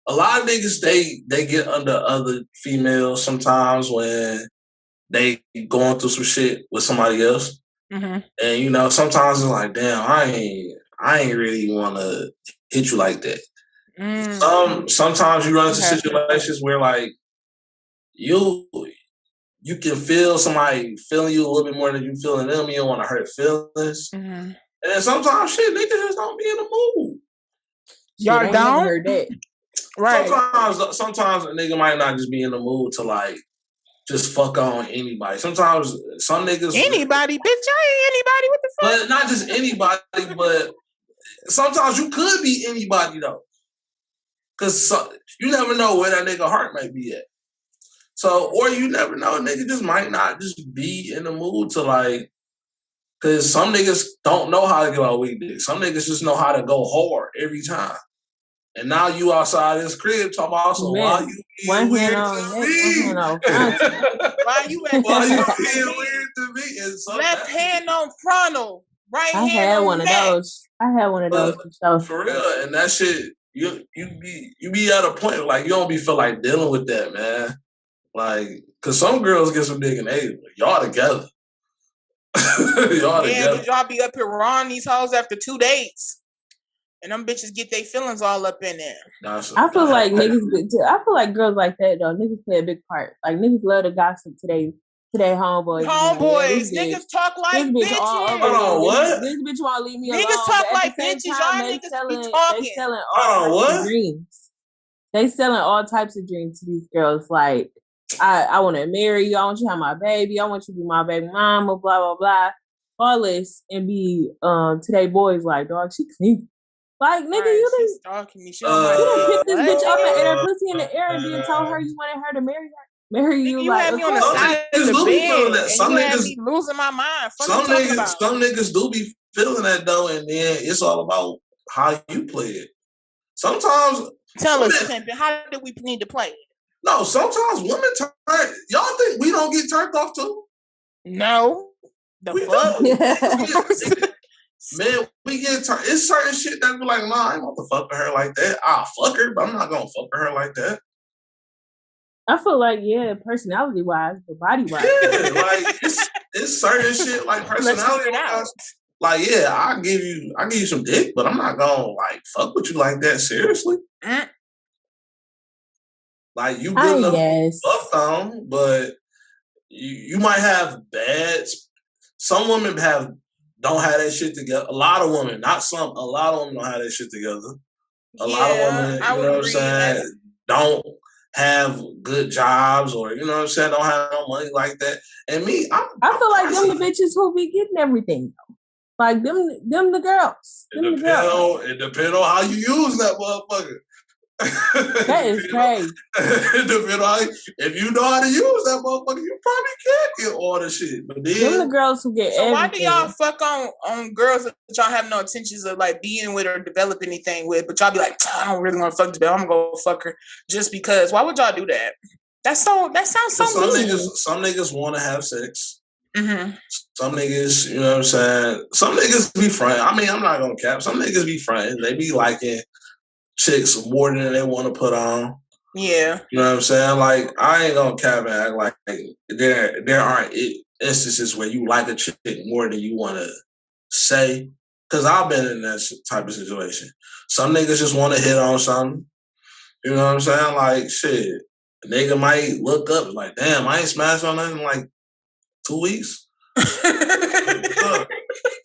A lot of niggas they get under other females sometimes when they going through some shit with somebody else, and you know sometimes it's like, damn, I ain't really want to hit you like that. Sometimes you run into situations where like you can feel somebody feeling you a little bit more than you feeling them. You don't want to hurt feelings, and then sometimes shit niggas just don't be in the mood. Y'all don't heard that. Right. Sometimes a nigga might not just be in the mood to like just fuck on anybody. Sometimes some niggas anybody, bitch, I ain't anybody. What the fuck? But not just anybody, but sometimes you could be anybody though, because you never know where that nigga heart might be at. So, or you never know, a nigga just might not just be in the mood to like, because some niggas don't know how to give out weak dick. Some niggas just know how to go hard every time. And now you outside this crib talking about so why you being weird to me? Why you being weird to me? Left hand on frontal, right hand on I had one of those. For real, and that shit, you be at a point like you don't be feel like dealing with that, man. Like, cause some girls get some dick and they y'all together. Y'all together. Y'all be up here rawing these hoes after 2 dates. and them bitches get their feelings all up in there. I feel like niggas. I feel like girls like that though. Niggas play a big part. Like niggas love to gossip today. Homeboys. Niggas talk like bitches. Hold on, what? This bitch won't leave me alone. Niggas talk like bitches. Y'all niggas be talking. They selling all types of dreams. They selling all types of dreams to these girls. Like, I want to marry you. I want you to have my baby. I want you to be my baby mama. Blah blah blah. All this and be today boys like, dog, she clean. Like, nigga, you done stalking me. You done picked this bitch up and ate her pussy in the air and then told her you wanted her to marry her. Marry you, you like, have me on the side of the bed. Some niggas be losing my mind. Some niggas do be feeling that though, and then it's all about how you play it. Sometimes tell us, Pimpin', how do we need to play it? No, sometimes women turn. Y'all think we don't get turned off too? No, the fuck. Man, we get turned. It's certain shit that be like, nah, I ain't want to fuck with her like that. I'll fuck her, but I'm not gonna fuck with her like that. I feel like, yeah, personality wise, but body wise. Yeah, like it's certain shit like personality wise. Like, yeah, I'll give you some dick, but I'm not gonna like fuck with you like that, seriously. Like, you good enough to fuck on, but you might have bad. Some women don't have that shit together. A lot of women, not some, a lot of women don't have that shit together. A lot of women, you know what I'm saying, don't have good jobs, or you know what I'm saying, don't have no money like that. And me, I feel like them the bitches who be getting everything though. Like them the girls. It depends on how you use that motherfucker. That is crazy. It depends on if you know how to use that motherfucker, you probably can get all the shit. But then them the girls who get everything. Why do y'all fuck on girls that y'all have no intentions of like being with or develop anything with, but y'all be like, I don't really want to fuck this bitch, I'm gonna go fuck her just because? Why would y'all do that? That sounds so mean. Some niggas want to have sex. Mm-hmm. Some niggas, you know what I'm saying, some niggas be friends. I mean, I'm not gonna cap. Some niggas be friends. They be liking chicks more than they want to put on. Yeah. You know what I'm saying? Like, I ain't gonna cap and act like there aren't instances where you like a chick more than you want to say. Because I've been in that type of situation. Some niggas just want to hit on something. You know what I'm saying? Like, shit. A nigga might look up like, damn, I ain't smashed on nothing in like 2 weeks.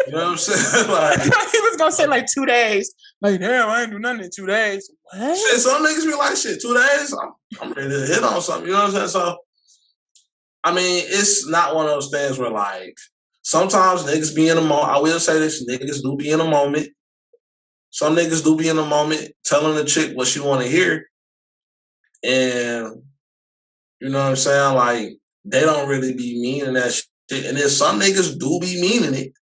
You know what I'm saying? Like, he was gonna say like 2 days. Like, damn, I ain't do nothing in 2 days. What? Shit, some niggas be like, shit, 2 days? I'm ready to hit on something. You know what I'm saying? So, I mean, it's not one of those things where, like, sometimes niggas be in a moment. I will say this, niggas do be in a moment. Some niggas do be in a moment telling the chick what she want to hear. And, you know what I'm saying? Like, they don't really be meaning that shit. And then some niggas do be meaning it.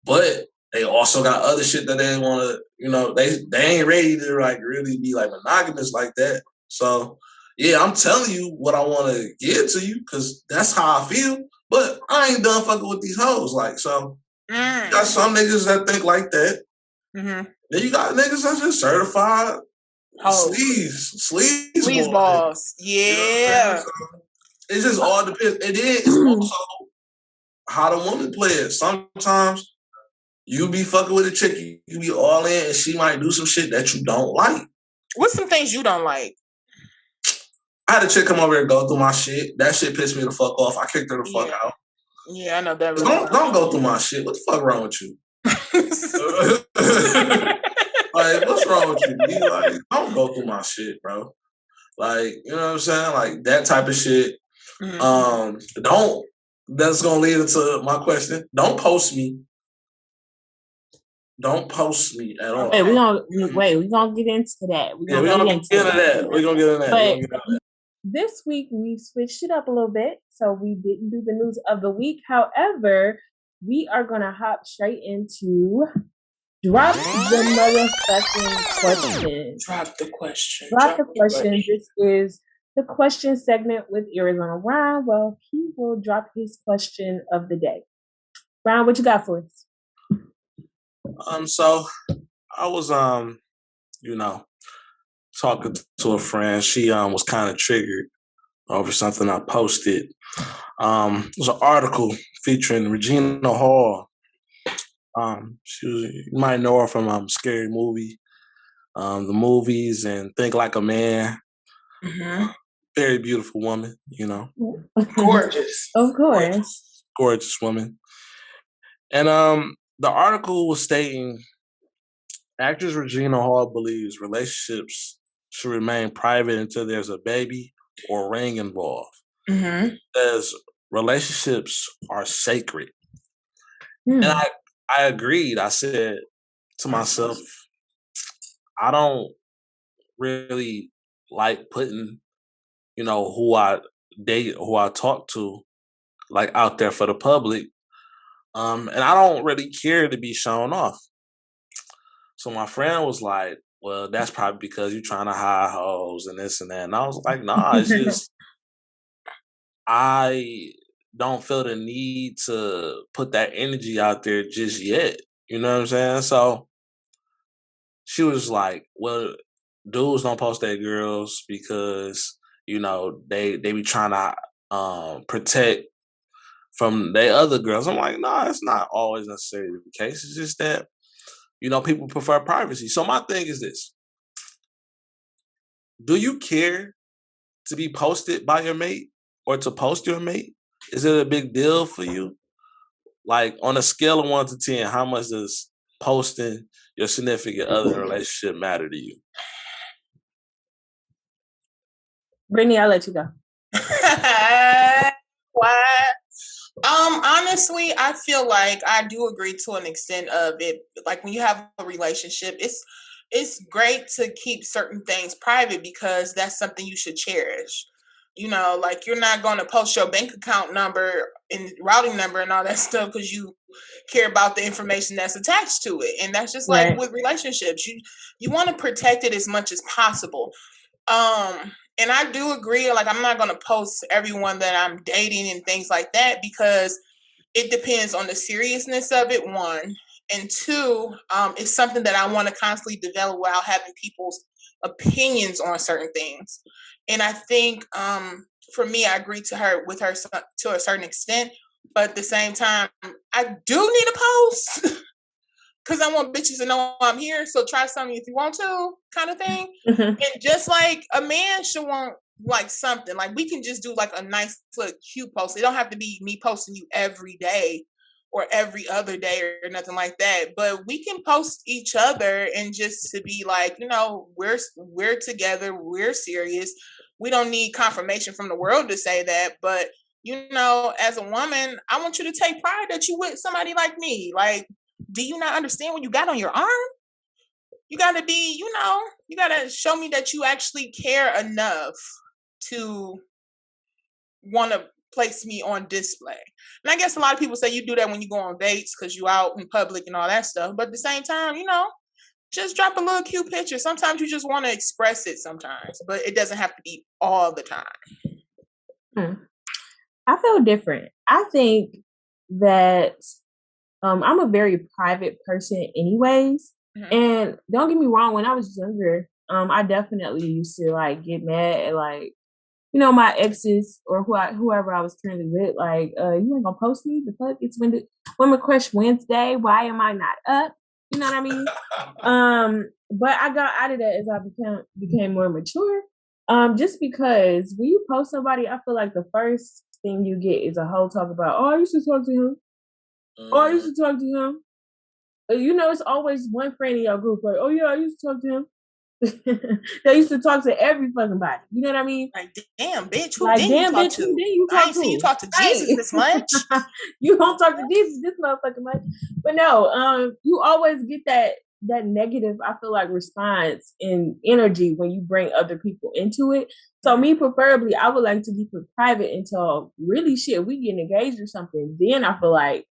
But they also got other shit that they want to, you know, they ain't ready to like really be like monogamous like that. So, yeah, I'm telling you what I want to give to you because that's how I feel. But I ain't done fucking with these hoes. Like, so, you got some niggas that think like that. Mm-hmm. Then you got niggas that's just certified sleaze balls. Yeah. So it just all depends. And then it's also how the woman play it. Sometimes you be fucking with a chick, you be all in, and she might do some shit that you don't like. What's some things you don't like? I had a chick come over here and go through my shit. That shit pissed me the fuck off. I kicked her the fuck out. Yeah, I know that. Don't go through my shit. What the fuck wrong with you? Like, what's wrong with you? B? Like, don't go through my shit, bro. Like, you know what I'm saying? Like, that type of shit. Mm-hmm. That's gonna lead into my question. Don't post me. Don't post me at all. We're gonna get into that. We're gonna get into that. We're gonna get into that. But this week we switched it up a little bit, so we didn't do the news of the week. However, we are gonna hop straight into drop the motherfucking question. Drop the question. Drop the question. This is the question segment with Arizona Ryan. Well, he will drop his question of the day. Ryan, what you got for us? So I was, talking to a friend. She was kind of triggered over something I posted. It was an article featuring Regina Hall, You might know her from Scary Movie, the movies, and Think Like a Man. Mm-hmm. Very beautiful woman, you know. Gorgeous. Of course. Gorgeous woman. And the article was stating actress Regina Hall believes relationships should remain private until there's a baby or ring involved. Mm-hmm. As relationships are sacred. Mm. And I agreed. I said to myself, I don't really like putting, who I date, who I talk to, like out there for the public. And I don't really care to be shown off. So my friend was like, well, that's probably because you're trying to hide hoes and this and that. And I was like, nah, it's just I don't feel the need to put that energy out there just yet. You know what I'm saying? So she was like, well, dudes don't post their girls because, they be trying to protect from their other girls. I'm like, nah, it's not always necessarily the case. It's just that, people prefer privacy. So my thing is this. Do you care to be posted by your mate or to post your mate? Is it a big deal for you? Like on a scale of 1 to 10, how much does posting your significant other in a relationship matter to you? Brittany, I'll let you go. What? Honestly, I feel like I do agree to an extent of it. Like when you have a relationship, it's great to keep certain things private because that's something you should cherish. Like you're not going to post your bank account number and routing number and all that stuff because you care about the information that's attached to it. And that's just like with relationships. You want to protect it as much as possible. And I do agree, like I'm not gonna post everyone that I'm dating and things like that because it depends on the seriousness of it, one. And two, it's something that I want to constantly develop without having people's opinions on certain things. And I think for me, I agree with her to a certain extent, but at the same time, I do need a post. Because I want bitches to know I'm here. So try something if you want to, kind of thing. Mm-hmm. And just like a man should want like something. Like we can just do like a nice little cute post. It don't have to be me posting you every day or every other day or nothing like that. But we can post each other and just to be like, we're together, we're serious. We don't need confirmation from the world to say that. But as a woman, I want you to take pride that you with somebody like me. Like, do you not understand what you got on your arm? You got to be, you got to show me that you actually care enough to want to place me on display. And I guess a lot of people say you do that when you go on dates because you out in public and all that stuff. But at the same time, just drop a little cute picture. Sometimes you just want to express it sometimes, but it doesn't have to be all the time. I feel different. I think that I'm a very private person anyways. Mm-hmm. And don't get me wrong, when I was younger, I definitely used to like get mad at like, my exes or whoever I was currently with, like, you ain't gonna post me? The fuck? It's Women Crush Wednesday. Why am I not up? You know what I mean? But I got out of that as I became more mature. Just because when you post somebody, I feel like the first thing you get is a whole talk about, oh, I used to talk to him. Oh, I used to talk to him. It's always one friend in your group like, oh yeah, I used to talk to him. They used to talk to every fucking body. You know what I mean? Like, damn, bitch, who did you talk to? I ain't seen you talk to Jesus this much. You don't talk to Jesus this motherfucking much. But no, you always get that negative, I feel like, response and energy when you bring other people into it. So me, preferably, I would like to keep it private until really we get engaged or something. Then I feel like,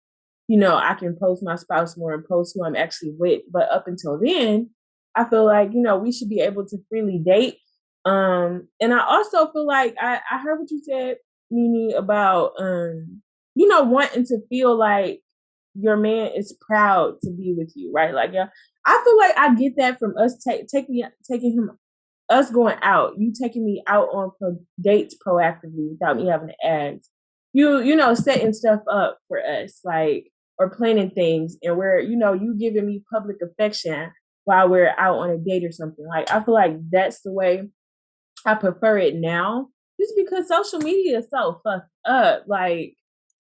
I can post my spouse more and post who I'm actually with. But up until then, I feel like, we should be able to freely date. And I also feel like I heard what you said, Mimi, about, wanting to feel like your man is proud to be with you, right? Like, yeah, I feel like I get that from us us going out, you taking me out on dates proactively without me having to ask. Setting stuff up for us, like, or planning things, and where you giving me public affection while we're out on a date or something. Like I feel like that's the way I prefer it now, just because social media is so fucked up. Like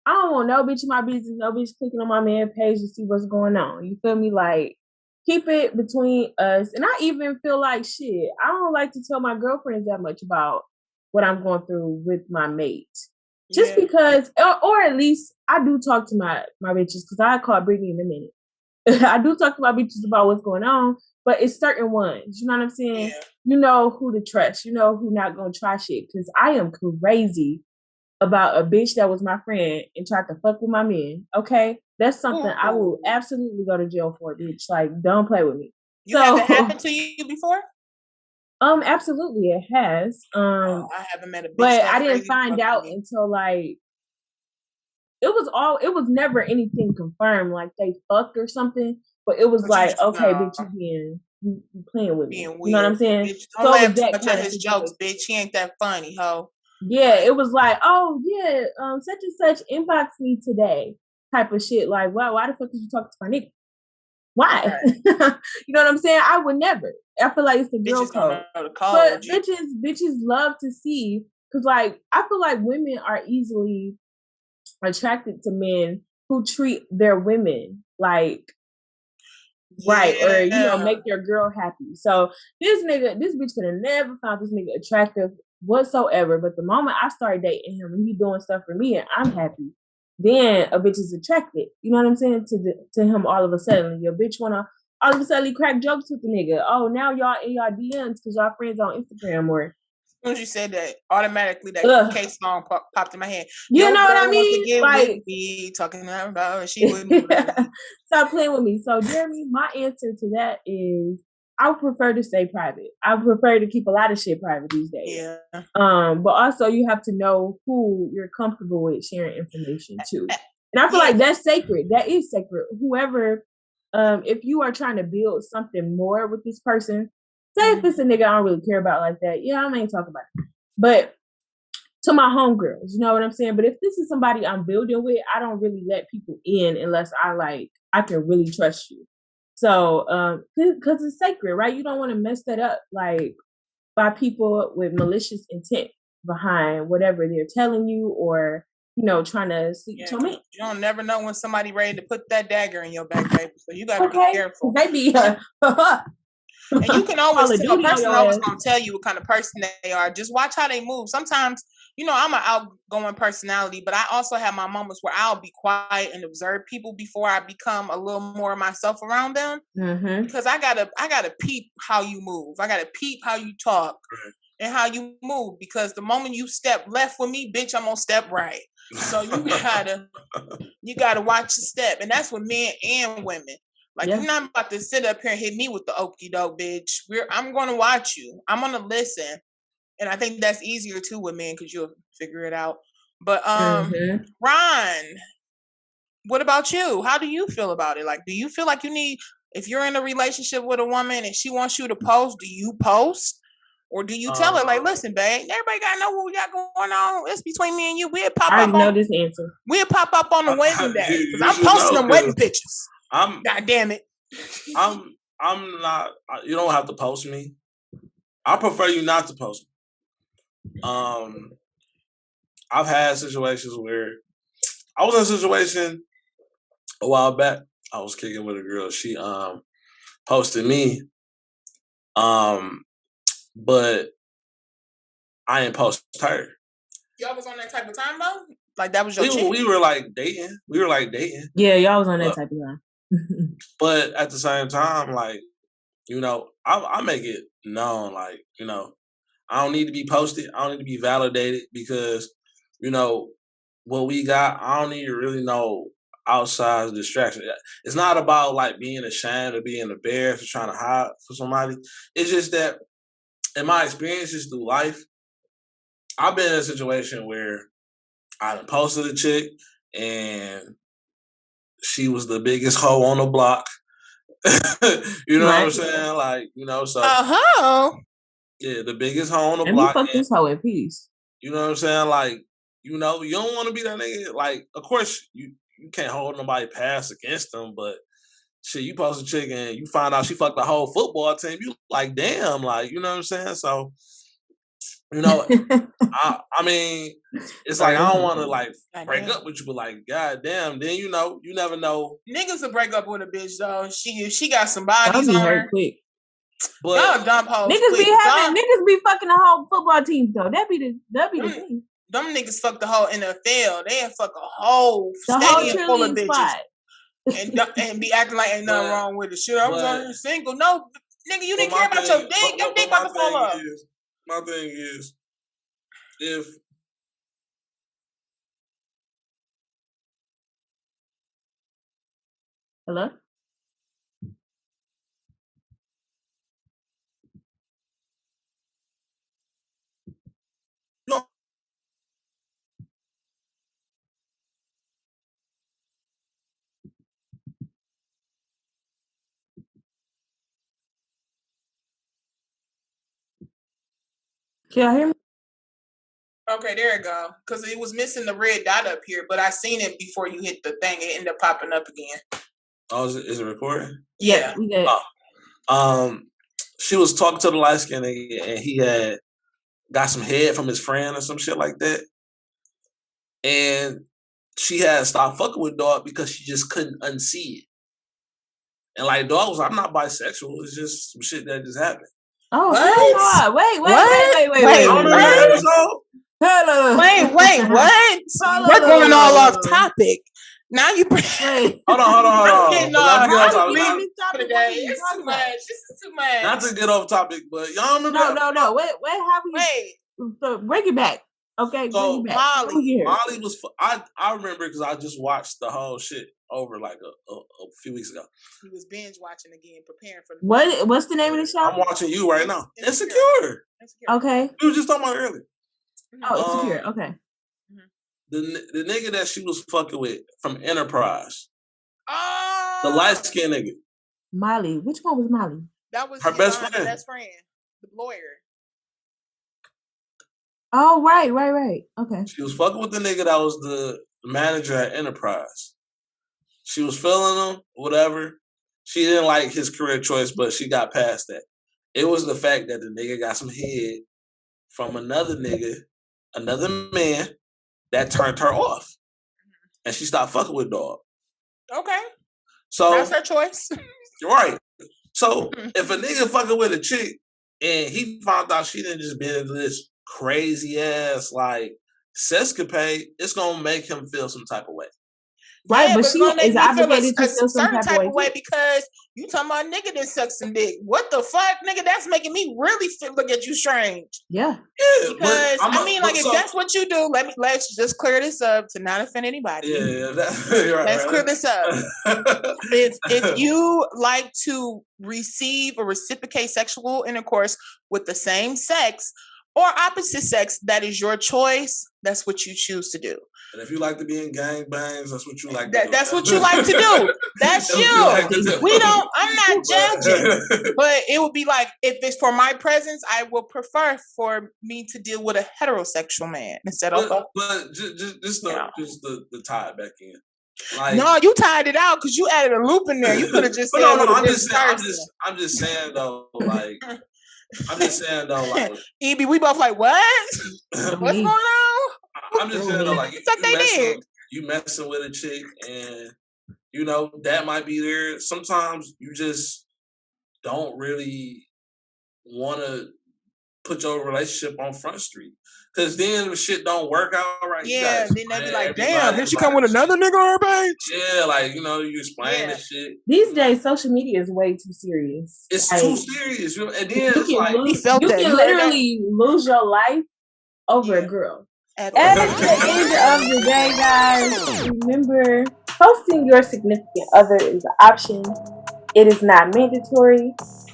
I don't want no bitch in my business, no bitch clicking on my man page to see what's going on. You feel me? Like keep it between us. And I even feel like shit, I don't like to tell my girlfriends that much about what I'm going through with my mate. Just because, or at least I do talk to my bitches, because I call Brittany in a minute. I do talk to my bitches about what's going on, but it's certain ones. You know what I'm saying? Yeah. You know who to trust. You know who not going to try shit. Because I am crazy about a bitch that was my friend and tried to fuck with my man. Okay? That's something I will absolutely go to jail for, bitch. Like, don't play with me. You had that happen to you before? Absolutely, it has. I haven't met a bitch, but I didn't find out until like it was never anything confirmed, like they fucked or something. But it was like, okay, bitch, you playing with me. You know what I'm saying? Bitch, don't laugh too much at his jokes, bitch. He ain't that funny, ho. Yeah, it was like, oh yeah, such and such inbox me today, type of shit. Like, why the fuck did you talk to my nigga? Why? Right. You know what I'm saying? I would never. I feel like it's the girl code. But bitches love to see, because like I feel like women are easily attracted to men who treat their women like right, or make their girl happy. So this bitch could have never found this nigga attractive whatsoever. But the moment I started dating him and he doing stuff for me and I'm happy, then a bitch is attracted. You know what I'm saying? To him all of a sudden. Your bitch wanna all of a sudden crack jokes with the nigga. Oh, now y'all in y'all DMs because y'all friends on Instagram. Or as soon as you said that, automatically that case song popped in my head. You know what I mean? To get like with me, talking about she wouldn't. Stop playing with me. So Jeremy, my answer to that is I would prefer to stay private. I would prefer to keep a lot of shit private these days. Yeah. But also you have to know who you're comfortable with sharing information to. And I feel like that's sacred. That is sacred. Whoever, if you are trying to build something more with this person, say if it's a nigga I don't really care about like that, I ain't talking about it. But to my homegirls, you know what I'm saying? But if this is somebody I'm building with, I don't really let people in unless I can really trust you. So, because it's sacred, right? You don't want to mess that up, like, by people with malicious intent behind whatever they're telling you or, trying to sleep to me. You don't never know when somebody ready to put that dagger in your back, baby. So you got to be careful. Maybe. And you can always tell, a person always going to tell you what kind of person they are. Just watch how they move. Sometimes, I'm an outgoing personality, but I also have my moments where I'll be quiet and observe people before I become a little more myself around them. Mm-hmm. Because I gotta peep how you move. I gotta peep how you talk and how you move. Because the moment you step left with me, bitch, I'm gonna step right. So you gotta watch your step, and that's with men and women. Like you're not about to sit up here and hit me with the okie doke, bitch. I'm gonna watch you. I'm gonna listen. And I think that's easier too with men because you'll figure it out. But Ron, what about you? How do you feel about it? Like, do you feel like you need, if you're in a relationship with a woman and she wants you to post, do you post? Or do you tell her, like, listen, babe, everybody gotta know what we got going on. It's between me and you. We'll pop up. I know this answer. We'll pop up on the wedding day. Because I'm posting them wedding pictures. God damn it. I'm not, you don't have to post me. I prefer you not to post me. I've had situations where I was in a situation a while back. I was kicking with a girl. She posted me, but I didn't post her. Y'all was on that type of time though? Like that was your chick? We were like dating. Yeah, y'all was on that type of time. But at the same time, like, I make it known, like, I don't need to be posted. I don't need to be validated because, what we got, I don't need to really know outside distraction. It's not about like being ashamed or being embarrassed or trying to hide for somebody. It's just that in my experiences through life, I've been in a situation where I done posted a chick and she was the biggest hoe on the block. You know what I'm saying? Like, so. Yeah, the biggest hoe on the block. And fuck this hoe in peace. You know what I'm saying? Like, you don't want to be that nigga. Like, of course, you you can't hold nobody past against them, but shit, you post a chick and you find out she fucked the whole football team. You like, damn, like, you know what I'm saying? So, you know, I mean, it's like I don't want to like break up with you, but like, goddamn, then you know, you never know. Niggas will break up with a bitch though. She got some bodies on her. Quick. But y'all dump hoes. Niggas be fucking the whole football team though. That be the thing. Them niggas fuck the whole NFL. They fuck a whole stadium full of bitches. And be acting like ain't nothing wrong with it. Shit, I was on here single. No, nigga, you didn't care about your dick. Your dick about to fall off. My thing is, if hello? No. Can y'all hear me? Okay, there it go. Because it was missing the red dot up here, but I seen it before you hit the thing. It ended up popping up again. Oh, is it recording? Yeah. She was talking to the light skinned nigga and he had got some head from his friend or some shit like that. And she had stopped fucking with dog because she just couldn't unsee it. And like dog was like, I'm not bisexual. It's just some shit that just happened. Oh, what? Wait. We're going all off topic. Now you hold on. It's too much. This is too much. Not to get off topic, but y'all remember? No. Wait. How we? Wait. So bring it back. Okay. So bring it back. Molly was. I remember because I just watched the whole shit over like a few weeks ago. He was binge watching again, preparing for. What's the name of the show? I'm watching you right now. Insecure. Okay. We were just talking about earlier. Oh, Insecure. Okay. The nigga that she was fucking with from Enterprise. The light skinned nigga. Molly. Which one was Molly? That was her best friend. The lawyer. Oh, right. Okay. She was fucking with the nigga that was the manager at Enterprise. She was feeling him, whatever. She didn't like his career choice, but she got past that. It was the fact that the nigga got some head from another nigga, another man, that turned her off. And she stopped fucking with dog. Okay. So that's her choice. Right. So if a nigga fucking with a chick and he found out she didn't just been into this crazy ass like sescapade, it's gonna make him feel some type of way. Right, but she is obligated to feel some type of way because you talking about nigga that sucks some dick. What the fuck, nigga? That's making me really look at you strange. Yeah. Because if that's what you do, let's just clear this up to not offend anybody. Yeah, let's clear this up. if you like to receive or reciprocate sexual intercourse with the same sex or opposite sex, that is your choice. That's what you choose to do. And if you like to be in gangbangs, that's what you like to do. That's what you like to do. That's you. I'm not judging. But it would be like, if it's for my presence, I will prefer for me to deal with a heterosexual man instead of just the tie it back in. Like, no, you tied it out because you added a loop in there. You could have just said I'm just saying though, like EB, we both like, what? What's going on? I'm just saying though, like you messing with a chick and you know that might be there. Sometimes you just don't really want to put your relationship on Front Street. Cause then the shit don't work out right. Yeah, then they be like, damn, did she come with another nigga on her page? Yeah, like, you know, you explain the shit. These days, social media is way too serious. It's too serious. And then it's like, you can literally lose your life over a girl. At the end of the day, guys, remember, posting your significant other is an option. It is not mandatory.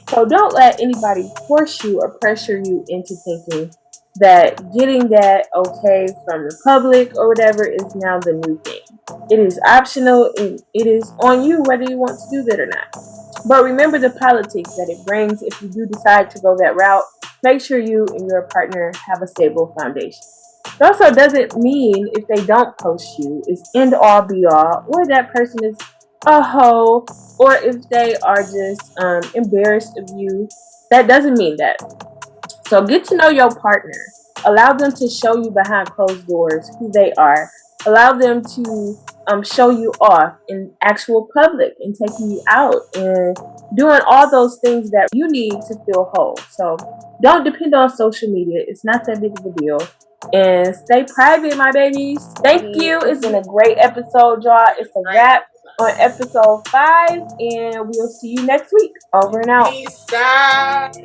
So don't let anybody force you or pressure you into thinking that getting that okay from the public or whatever is now the new thing. It is optional and it is on you whether you want to do that or not. But remember the politics that it brings if you do decide to go that route. Make sure you and your partner have a stable foundation. It also doesn't mean if they don't post you, it's end all be all, or that person is a hoe, or if they are just embarrassed of you. That doesn't mean that. So get to know your partner. Allow them to show you behind closed doors who they are. Allow them to show you off in actual public and taking you out and doing all those things that you need to feel whole. So don't depend on social media. It's not that big of a deal. And stay private, my babies. Thank you. It's been a great episode, y'all. It's a wrap on episode 5, and we'll see you next week. Over and out. Peace out.